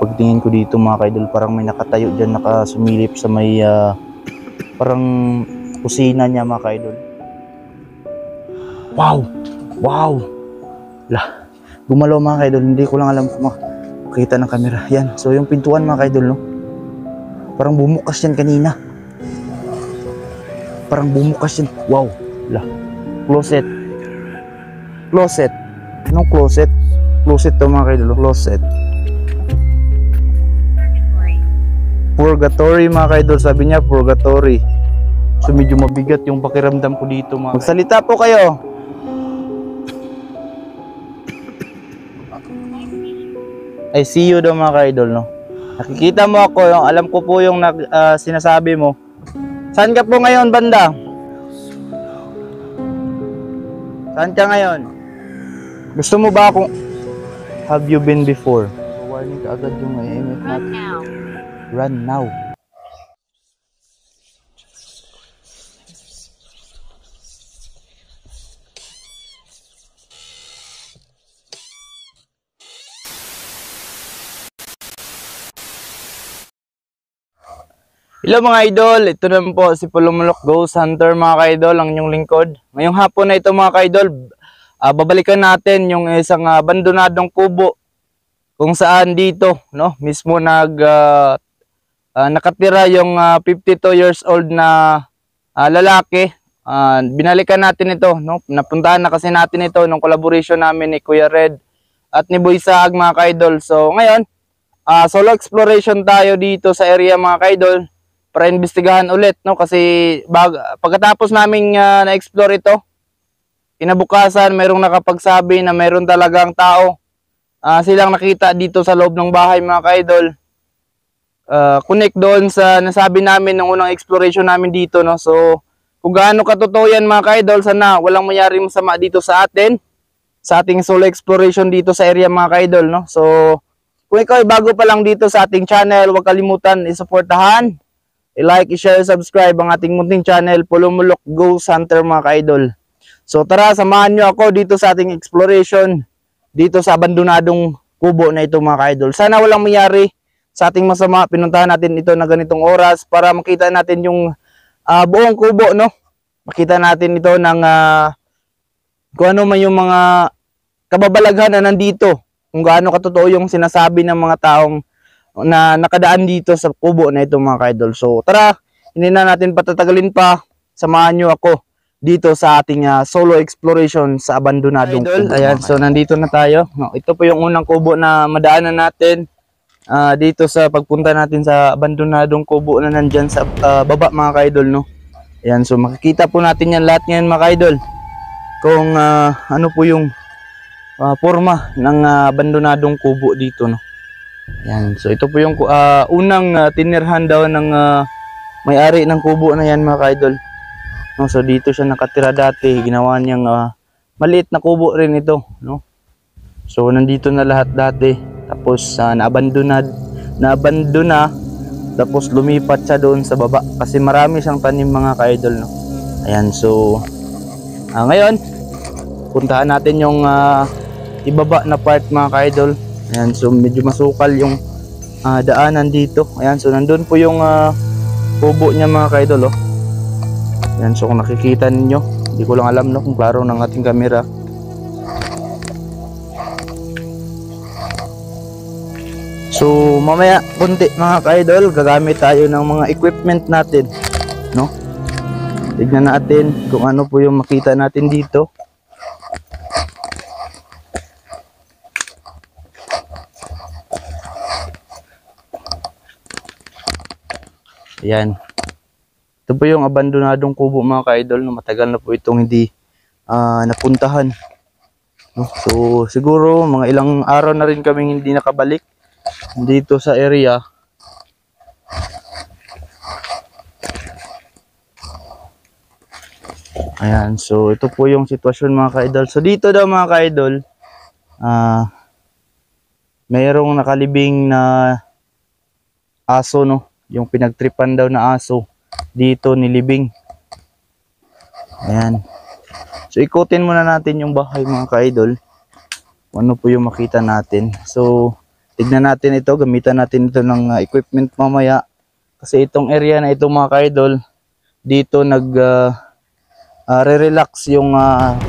pagtingin ko dito mga ka-idol, parang may nakatayo dyan, nakasumilip sa may parang kusina niya mga ka-idol. Wow! Wow! Lah, gumalaw mga ka-idol, hindi ko lang alam kung makita ng camera. Yan, so yung pintuan mga ka-idol, no? Parang bumukas yan kanina. Parang bumukas yan. Wow! Lah, closet. Closet. Anong closet? Closet to mga ka-idol, closet. Purgatory mga ka-idol, sabi niya purgatory. So medyo mabigat yung pakiramdam ko dito mga. Magsalita po kayo. I see you daw mga ka-idol, no? Nakikita mo ako, yung alam ko po yung sinasabi mo. Saan ka po ngayon banda? Saan ka ngayon? Gusto mo ba akong have you been before? Warning ka agad yung IMF natin. Run now. Hello mga idol, ito naman po si Pulumulok Ghost Hunter mga ka-idol, ang inyong lingkod. Ngayong hapon na ito mga ka-idol, babalikan natin yung isang abandonadong kubo kung saan dito, no, mismo nakatira yung 52 years old na lalaki. Binalikan natin ito, no? Napuntahan na kasi natin ito nung collaboration namin ni Kuya Red at ni Boy Saag mga ka-idol. So ngayon, solo exploration tayo dito sa area mga ka-idol para imbestigahan ulit, no? Kasi pagkatapos naming na-explore ito, kinabukasan mayroong nakapagsabi na mayroon talagang tao silang nakita dito sa loob ng bahay mga ka-idol. Connect doon sa nasabi namin ng unang exploration namin dito, no? So kung gaano katotoo yan mga ka-idol, sana walang mayari masama dito sa atin, sa ating solo exploration dito sa area mga ka-idol, no? So kung ikaw ay bago pa lang dito sa ating channel, huwag kalimutan isuportahan, i-like, i-share, subscribe ang ating munting channel, Pulumulok Ghost Hunter mga ka-idol. So tara, samahan nyo ako dito sa ating exploration dito sa abandonadong kubo na ito mga ka-idol. Sana walang mayari sa ating masama. Pinuntahan natin ito na ganitong oras para makita natin yung buong kubo, no? Makita natin ito ng kung ano man yung mga kababalaghan na nandito, kung gaano katotoo yung sinasabi ng mga taong na nakadaan dito sa kubo na ito mga ka-idol. So tara, hindi na natin patatagalin pa, samahan nyo ako dito sa ating solo exploration sa abandonadong kubo. Ayan, so nandito na tayo. No, ito po yung unang kubo na madaanan natin dito sa pagpunta natin sa abandonadong kubo na nandyan sa baba mga ka-idol, no? Ayan, so makikita po natin yan lahat ngayon mga ka-idol, kung ano po yung forma ng abandonadong kubo dito, no? Yan, so ito po yung unang tinirhan daw ng may-ari ng kubo na yan mga ka-idol, no? So dito siya nakatira dati, ginawa niyang maliit na kubo rin ito, no? So nandito na lahat dati, tapos naabandona, tapos lumipat siya doon sa baba kasi marami siyang tanim mga ka-idol, no? Ayan, so ngayon puntahan natin yung ibaba na part mga ka-idol. Ayan, so medyo masukal yung daanan dito. Ayan, so nandun po yung kubo niya mga ka-idol, oh. Ayan, so kung nakikita ninyo, hindi ko lang alam, no, kung klaro ng ating camera. So mamaya kunti mga ka-idol, gagamit tayo ng mga equipment natin, no? Tignan natin kung ano po yung makita natin dito. Ayan. Ito po yung abandonadong kubo mga ka-idol, no? Matagal na po itong hindi napuntahan, no? So siguro mga ilang araw na rin kaming hindi nakabalik dito sa area. Ayan, so ito po yung sitwasyon mga ka-idol. So dito daw mga ka-idol, mayroong nakalibing na aso, no? Yung pinagtripan daw na aso dito nilibing. Ayan. So ikutin muna natin yung bahay mga ka-idol, ano po yung makita natin. So tignan natin ito, gamitan natin ito ng equipment mamaya. Kasi itong area na ito mga ka-idol, dito re-relax yung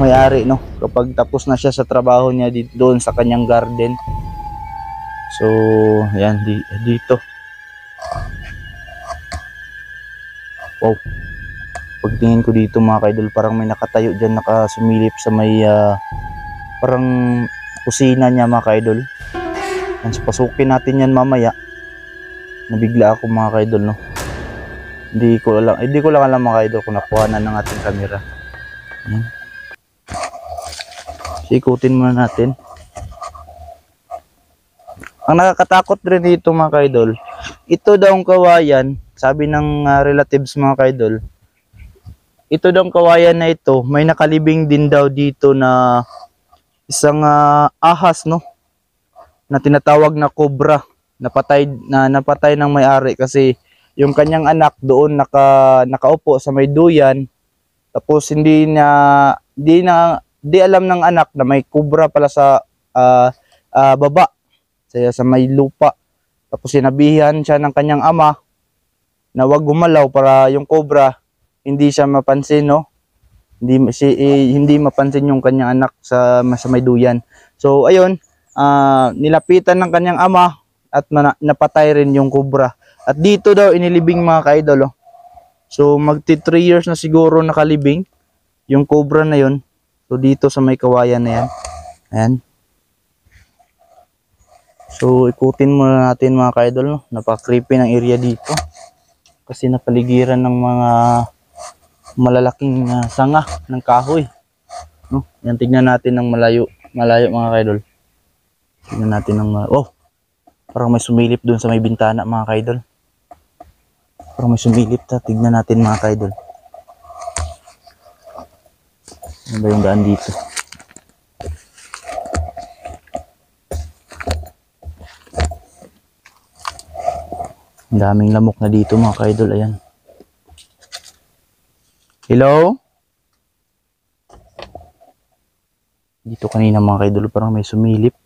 may-ari, no? Kapag tapos na siya sa trabaho niya doon sa kanyang garden. So, ayan, dito. Wow. Pagtingin ko dito mga ka-idol, parang may nakatayo dyan, nakasumilip sa may parang kusina niya mga ka-idol. Yan, so pasukin natin yan mamaya. Nabigla ako mga ka-idol, no? Hindi ko lang alam mga ka-idol kung nakuha na ng ating camera. Yan. So, ikutin muna natin. Ang nakakatakot rin dito mga ka-idol, ito daw ang kawayan, sabi ng relatives mga ka-idol, ito daw ang kawayan na ito, may nakalibing din daw dito na isang ahas, no? Na tinatawag na cobra, napatay ng may-ari kasi yung kanyang anak doon nakaupo sa may duyan, tapos di alam ng anak na may cobra pala sa baba sa may lupa. Tapos sinabihan siya ng kanyang ama na wag gumalaw para yung cobra hindi siya mapansin, no? Hindi mapansin yung kanyang anak sa may duyan. So ayun, nilapitan ng kanyang ama at napatay rin yung cobra. At dito daw inilibing mga ka-idol, oh. So magti 3 years na siguro nakalibing yung cobra na yun. So dito sa may kawayan na yan. Ayan. So ikutin muna natin mga ka-idol, no? Napaka-creepy ng area dito. Kasi napaligiran ng mga malalaking sanga ng kahoy, no? Yan, tignan natin ng malayo mga ka-idol. Tignan natin ng oh, parang may sumilip doon sa may bintana mga ka-idol. Parang may sumilip, tignan natin mga ka-idol. Ano ba yung daan dito? Ang daming lamok na dito mga ka-idol, ayan. Hello? Dito kanina mga ka-idol, parang may sumilip.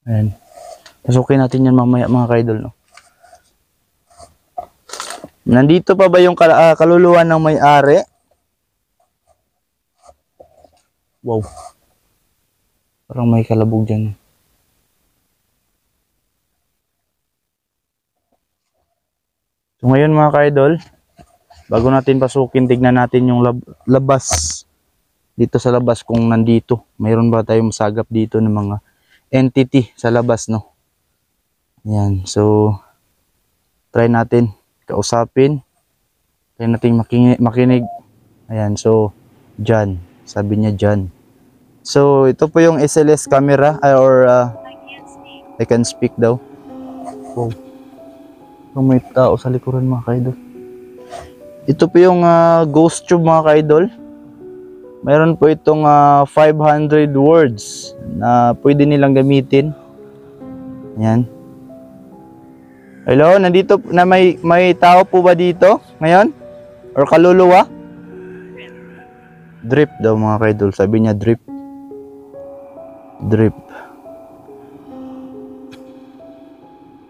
Ayan. Pasukin natin yan mamaya mga ka-idol, no? Nandito pa ba yung kaluluwa ng may-ari? Wow. Parang may kalabog dyan. So ngayon mga ka-idol, bago natin pasukin, tignan natin yung labas. Dito sa labas kung nandito. Mayroon ba tayong masagap dito ng mga entity sa labas, no? Yan. So, try natin kausapin. Try natin makinig. Ayan. So, dyan. Sabi niya dyan. So, ito po yung SLS camera or I can speak daw. Wow. So, may tao sa likuran mga ka-idol. Ito po yung ghost tube mga ka-idol. Mayroon po itong 500 words na pwede nilang gamitin. Yan. Hello, nandito na may tao po ba dito ngayon? Or kaluluwa? Drip daw mga ka-idol. Sabi niya drip. Drip.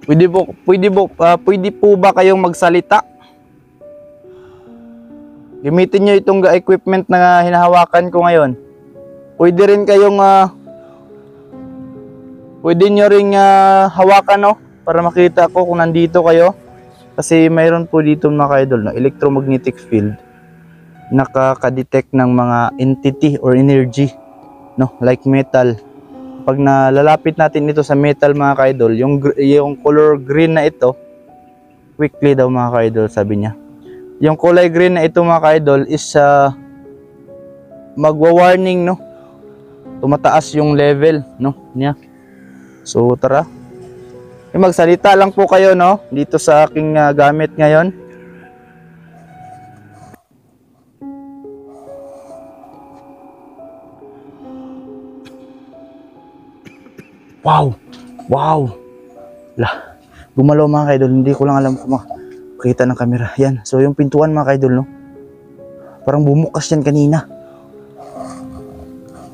Pwede po ba kayong magsalita? Gamitin nyo itong equipment na hinahawakan ko ngayon. Pwede rin kayong pwede nyo ring hawakan, no? Para makita ko kung nandito kayo. Kasi mayroon po dito mga ka-idol, no? Electromagnetic field. Nakaka-detect ng mga entity or energy, no? Like metal. Pag nalalapit natin ito sa metal mga ka-idol, yung color green na ito, quickly daw mga ka-idol, sabi niya. Yung kulay green na ito mga ka-idol is magwa-warning, no? Tumataas yung level, no? Niya. So tara. Magsalita lang po kayo, no? Dito sa aking gamit ngayon. Wow! Wow! Lah, gumalaw mga ka-idol. Hindi ko lang alam kung makita ng camera. Yan. So yung pintuan mga ka-idol, no? Parang bumukas yan kanina.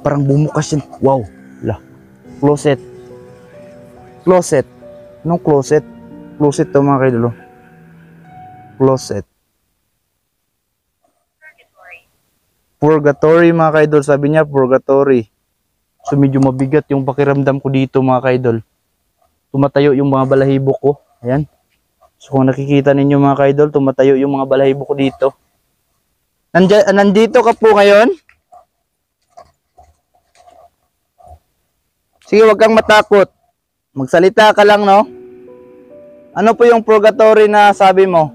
Parang bumukas yan. Wow. La. Closet. Closet. Anong closet? Closet to mga kaidol. Closet. Purgatory mga kaidol. Sabi niya purgatory. So medyo mabigat yung pakiramdam ko dito mga kaidol. Tumatayo yung mga balahibo ko. Ayan. So kung nakikita ninyo mga kaidol, tumatayo yung mga balahibo ko dito. Nandito ka po ngayon? Sige, wag kang matakot. Magsalita ka lang, no? Ano po yung purgatory na sabi mo?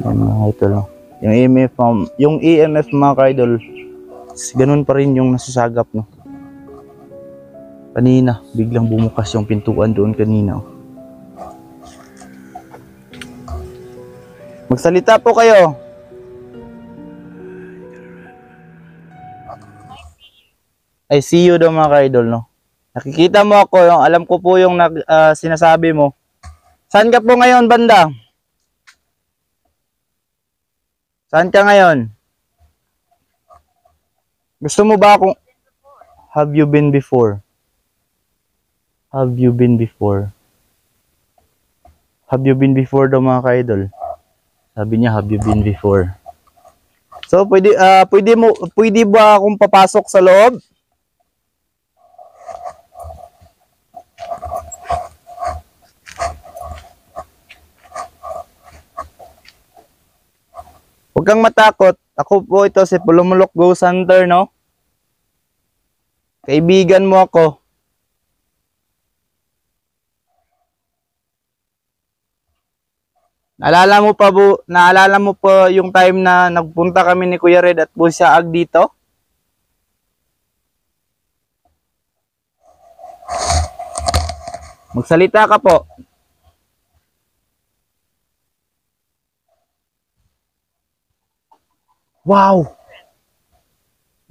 Yan mga idol. Yung EMF mga kaidol, ganun pa rin yung nasasagap, no? Kanina, biglang bumukas yung pintuan doon kanina. Magsalita po kayo. I see you daw mga kaidol, no? Nakikita mo ako, yung, alam ko po yung sinasabi mo. Saan ka po ngayon, banda? Saan ka ngayon? Gusto mo ba akong... Have you been before? Have you been before? Have you been before daw mga ka-idol? Sabi niya, have you been before? So, pwede ba akong papasok sa loob? Huwag kang matakot. Ako po ito si Pulumulok Ghost Hunter, no? Kaibigan mo ako. Naalala mo po yung time na nagpunta kami ni Kuya Red at Boy Saag dito? Magsalita ka po. Wow!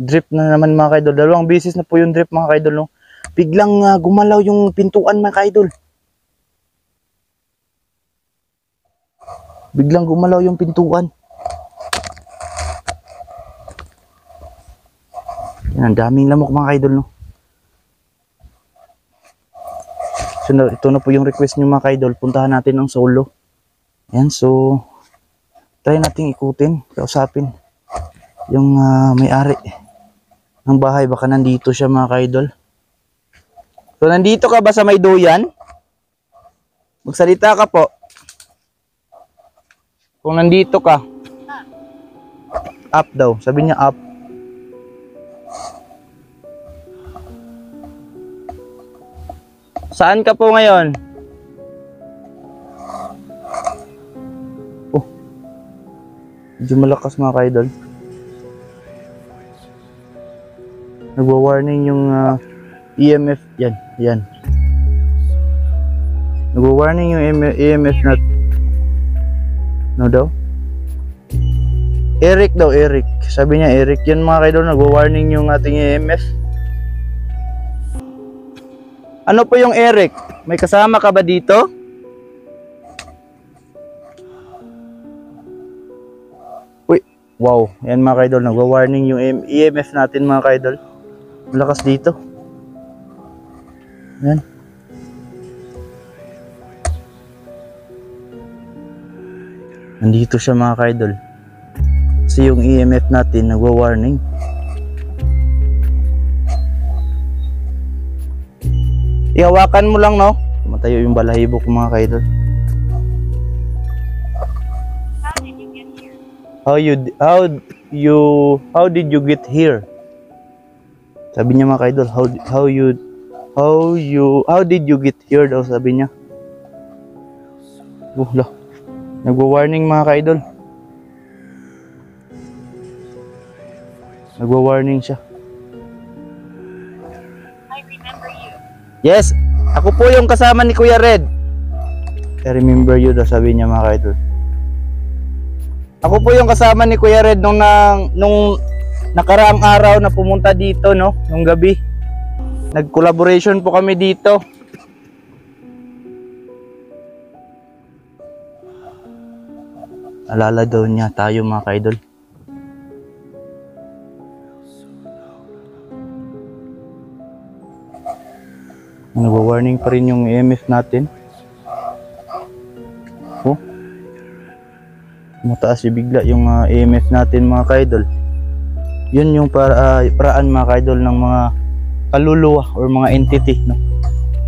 Drip na naman mga kaidol. Dalawang beses na po yung drip mga kaidol. No? Biglang gumalaw yung pintuan mga kaidol. Biglang gumalaw yung pintuan. Yan, ang daming lamok mga kaidol. No? So, ito na po yung request nyo mga kaidol. Puntahan natin ang solo. Yan, so try natin ikutin. Kausapin yung may-ari ng bahay. Baka nandito siya mga kaidol. So, nandito ka ba sa may duyan? Magsalita ka po. Kung nandito ka. Up daw. Sabi niya up. Saan ka po ngayon? Oh. Medyo malakas mga kaidol. Nagwa-warning yung EMF. Yan, yan. Nagwa-warning yung EMF na... No daw? Eric daw, Eric. Sabi niya Eric. Yan mga kaidol, nagwa-warning yung ating EMF. Ano po yung Eric? May kasama ka ba dito? Uy, wow. Yan mga kaidol, nagwa-warning yung EMF natin mga kaidol. Lakas dito. Yan. Nandito siya mga kaidol. Kasi yung EMF natin nagwa-warning. Ihawakan mo lang, no? Matayo yung balahibo ko mga kaidol. How did you get here? Sabi niya mga kaidol, how did you get here daw sabi niya. Nagwa-warning mga kaidol. Nagwa-warning siya. I remember you. Yes, ako po yung kasama ni Kuya Red. I remember you daw sabi niya mga kaidol. Ako po yung kasama ni Kuya Red nung nakaraang araw na pumunta dito, no? Nung gabi. Nag-collaboration po kami dito. Alala daw niya tayo mga ka-idol. Nagwa-warning pa rin yung EMF natin. Oh. Mataas yung bigla yung EMF natin mga ka-idol. Yun yung paraan mga ka-idol ng mga kaluluwa or mga entity, no?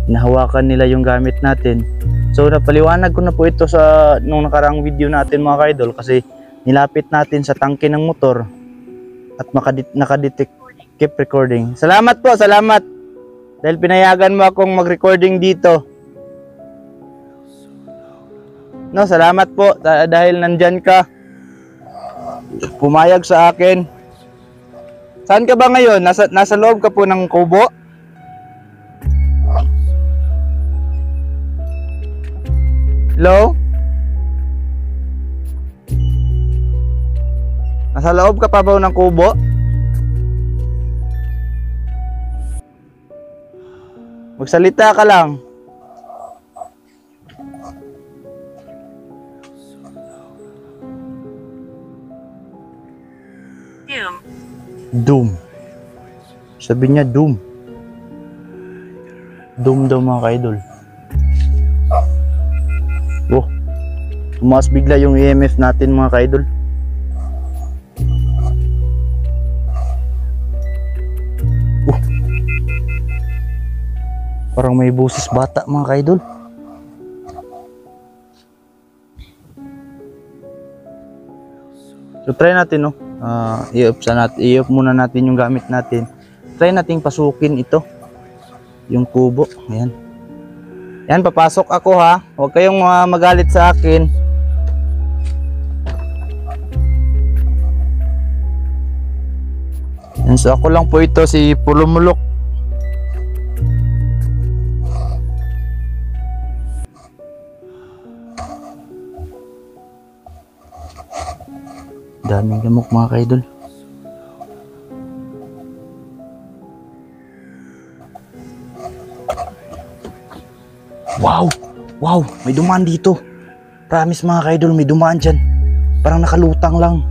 Nahawakan nila yung gamit natin. So napaliwanag ko na po ito sa nung nakaraang video natin mga ka-idol, kasi nilapit natin sa tangke ng motor at nakadetect keep recording. Salamat po, salamat. Dahil pinayagan mo akong mag-recording dito. No, salamat po dahil nandyan ka. Pumayag sa akin. Saan ka ba ngayon? Nasa loob ka po ng kubo? Hello? Nasa loob ka pa ba ng kubo? Magsalita ka lang. Doom. Sabi niya doom. Doom daw mga ka-idol. Oh. Tumaas bigla yung EMF natin mga ka-idol. Oh. Parang may boses bata mga ka-idol. So try natin, no. I-off muna natin yung gamit natin. Try nating pasukin ito. Yung kubo. Ayan. Yan, papasok ako ha. Huwag kayong magalit sa akin. Yan, so ako lang po ito, si Pulumulok. Daming gamok mga ka-idol. Wow! Wow! May dumaan dito. Promise mga ka-idol, may dumaan dyan. Parang nakalutang lang.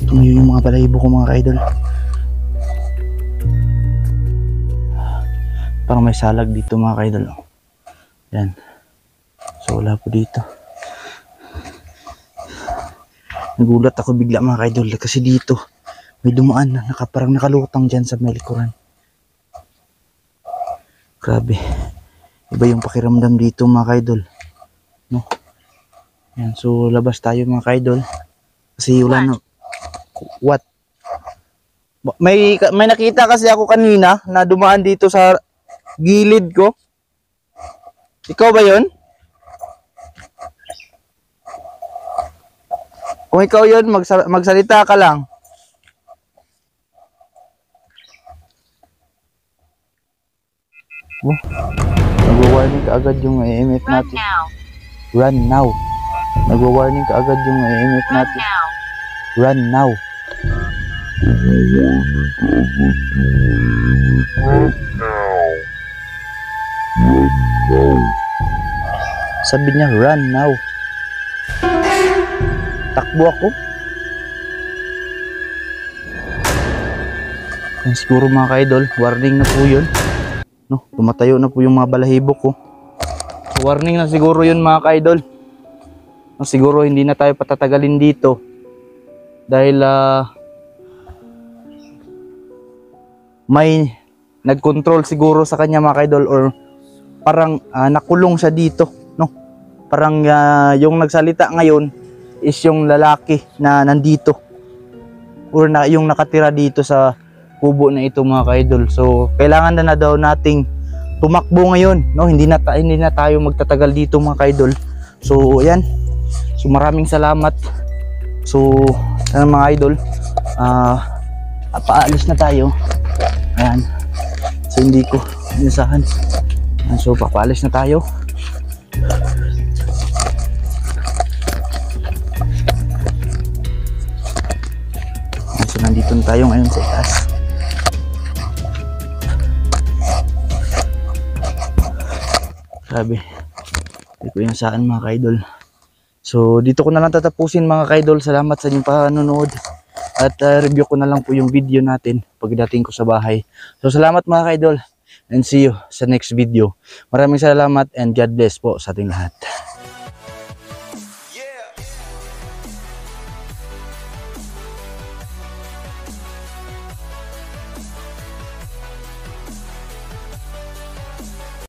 Tumayo yung mga balahibo ko mga ka-idol. Parang may salag dito mga ka-idol. Yan. So wala po dito. Nagulat ako bigla mga ka-idol kasi dito may dumaan na parang nakalutang dyan sa may likuran. Grabe. Iba yung pakiramdam dito mga ka-idol. No? Yan, so labas tayo mga ka-idol. Kasi wala na. What? May nakita kasi ako kanina na dumaan dito sa gilid ko. Ikaw ba yun? Kung ikaw yun, magsalita ka lang. Oh, nagwa-warning ka agad yung EMF natin. Run now. Nagwa-warning ka agad yung EMF natin. Run now. Sabi niya, run now. Takbo ako. Yan siguro mga ka-idol, warning na po yun. No, tumatayo na po yung mga balahibo ko. So, warning na siguro yun mga ka-idol. No, siguro hindi na tayo patatagalin dito. Dahil may nag-control siguro sa kanya mga ka-idol, or parang nakulong siya dito. No? Parang yung nagsalita ngayon is yung lalaki na nandito or yung nakatira dito sa kubo na ito mga ka-idol. So kailangan na daw nating tumakbo ngayon, no? Hindi na tayo magtatagal dito mga ka-idol. So ayan, so maraming salamat. So mga idol, paalis na tayo. Ayan, so hindi ko inasahan. So papaalis na tayo. So nandito na tayo ngayon sa itaas. Grabe. Hindi ko yung saan mga kaidol. So dito ko na lang tatapusin mga kaidol. Salamat sa inyong panonood. At review ko na lang po yung video natin pagdating ko sa bahay. So salamat mga kaidol. And see you sa next video. Maraming salamat and God bless po sa ating lahat.